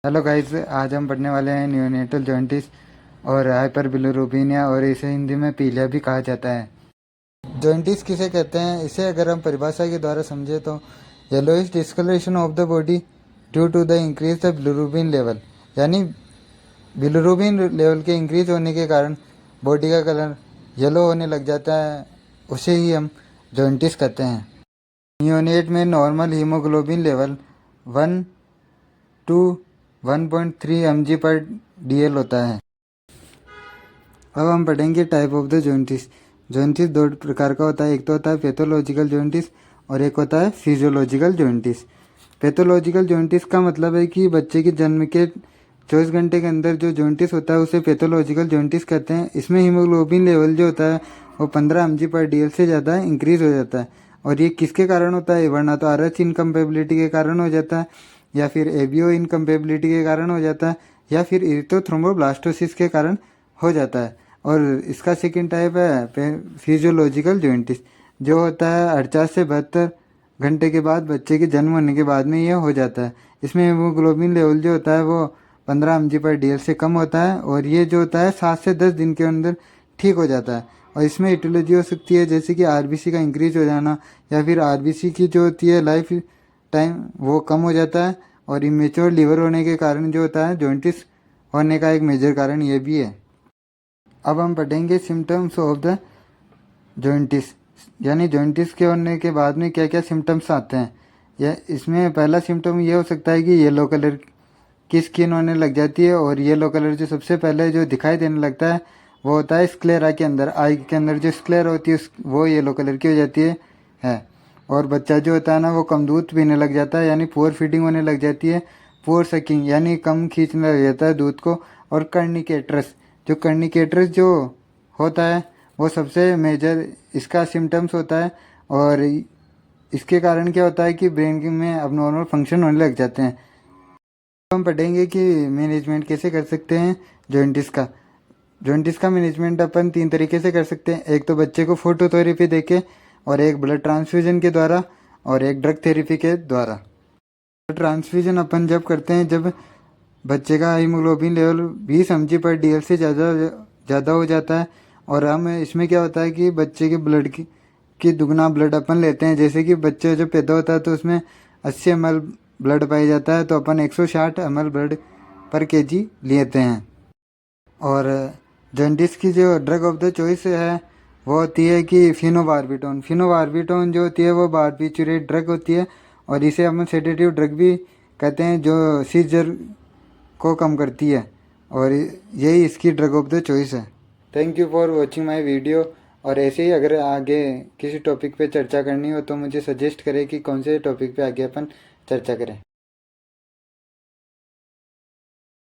Hello guys, आज हम पढ़ने वाले हैं नियोनेटल जॉन्टिस और हाइपर बिलिरुबिनिया, और इसे हिंदी में पीलिया भी कहा जाता है। जॉन्टिस किसे कहते हैं, इसे अगर हम परिभाषा के द्वारा समझे तो yellowish discolouration of the body due to the increase the bilirubin level, यानी बिलिरुबिन लेवल के इंक्रीज होने के कारण बॉडी का कलर येलो होने लग जाता है, उसे ही हम जॉन्टिस कहते हैं। नियोनेट में normal haemoglobin level 1 to 1.3 mg/dl होता है। अब हम पढ़ेंगे टाइप ऑफ द जॉन्टिस। जॉन्टिस दो प्रकार का होता है, एक तो होता है पैथोलॉजिकल जॉन्टिस और एक होता है फिजियोलॉजिकल जॉन्टिस। पैथोलॉजिकल जॉन्टिस का मतलब है कि बच्चे के जन्म के 24 घंटे के अंदर जो जॉन्टिस होता है उसे पैथोलॉजिकल जॉन्टिस कहते हैं। इसमें हीमोग्लोबिन लेवल जो होता है वो 15 mg/dl से ज़्यादा इंक्रीज हो जाता है, और ये किसके कारण होता है, वरना तो RH इनकम्पेबिलिटी के कारण हो जाता है, या फिर ABO इनकम्पेबिलिटी के कारण हो जाता है, या फिर इरिथ्रोथ्रोम्बोब्लास्टोसिस के कारण हो जाता है। और इसका सेकंड टाइप है फिजियोलॉजिकल जॉन्टिस, जो होता है 48 से 72 घंटे के बाद बच्चे के जन्म होने के बाद में यह हो जाता है। इसमें हीमोग्लोबिन लेवल जो होता है वो 15 mg/dl से कम होता है, और ये जो होता है 7 से 10 दिन के अंदर ठीक हो जाता है। और इसमें इटियोलॉजी हो सकती है, जैसे कि RBC का इंक्रीज हो जाना, या फिर RBC की जो होती है लाइफ टाइम वो कम हो जाता है, और इमेच्योर लीवर होने के कारण जो होता है जॉन्टिस होने का एक मेजर कारण ये भी है। अब हम पढ़ेंगे सिम्टम्स ऑफ द जॉन्टिस, यानी जॉन्टिस के होने के बाद में क्या क्या सिम्टम्स आते हैं। यह इसमें पहला सिम्टम ये हो सकता है कि येलो कलर की स्किन होने लग जाती है, और येलो कलर जो सबसे पहले जो दिखाई देने लगता है वो होता है स्क्लेरा के अंदर, आई के अंदर जो स्क्लेरा होती है वो येलो कलर की हो जाती है। और बच्चा जो होता है ना वो कम दूध पीने लग जाता है, यानी पुअर फीडिंग होने लग जाती है, पुअर सकिंग यानी कम खींचने लग जाता है दूध को। और कर्निकेट्रस, जो कर्निकेट्रस जो होता है वो सबसे मेजर इसका सिम्टम्स होता है, और इसके कारण क्या होता है कि ब्रेन में अबनॉर्मल फंक्शन होने लग जाते हैं। हम पढ़ेंगे कि मैनेजमेंट कैसे कर सकते हैं जॉन्टिस का। जॉन्टिस का मैनेजमेंट अपन 3 तरीके से कर सकते हैं, एक तो बच्चे को फोटोथेरेपी देके, और एक ब्लड ट्रांसफ्यूजन के द्वारा, और एक ड्रग थेरेपी के द्वारा। ब्लड ट्रांसफ्यूजन अपन जब करते हैं जब बच्चे का हीमोग्लोबिन लेवल 20 mg/dl से ज़्यादा हो जाता है, और हम इसमें क्या होता है कि बच्चे के ब्लड की दुगना ब्लड अपन लेते हैं। जैसे कि बच्चे जब पैदा होता है तो उसमें 80 ml ब्लड पाया जाता है, तो अपन 160 ml ब्लड पर kg लेते हैं। और जॉन्डिस की जो ड्रग ऑफ द चॉइस है वो होती है कि फिनोबार्बिटोन। फिनोबार्बिटोन जो होती है वो बार्बिचुरेट ड्रग होती है, और इसे हम सेडेटिव ड्रग भी कहते हैं, जो सीजर को कम करती है, और यही इसकी ड्रग ऑफ द चॉइस है। Thank you for watching my video. और ऐसे ही अगर आगे किसी टॉपिक पे चर्चा करनी हो तो मुझे सजेस्ट करें कि कौन से टॉपिक पे आगे अपन चर्चा करें।